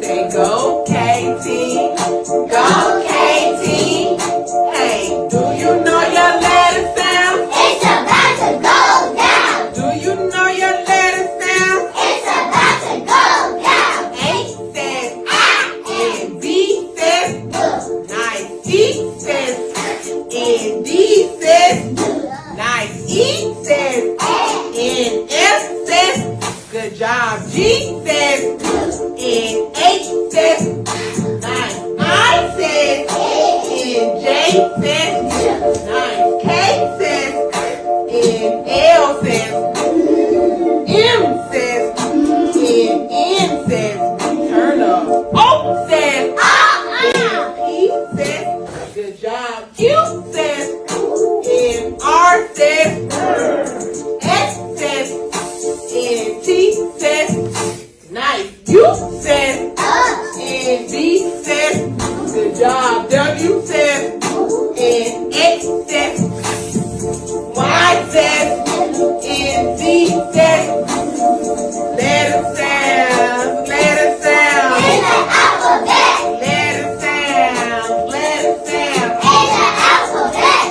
Say go, Katie. Go, Katie. Hey, do you know your letter sound? It's about to go down. Do you know your letter sound? It's about to go down. A says and B says nice. C says and D says nice. E says and F says good job. G says and H says nice. I says and J says nice. K says and L says M says and N says turn up. O says and P says good job. Q says and R says S says and T says nice. U says and V says good job. W says and X says Y says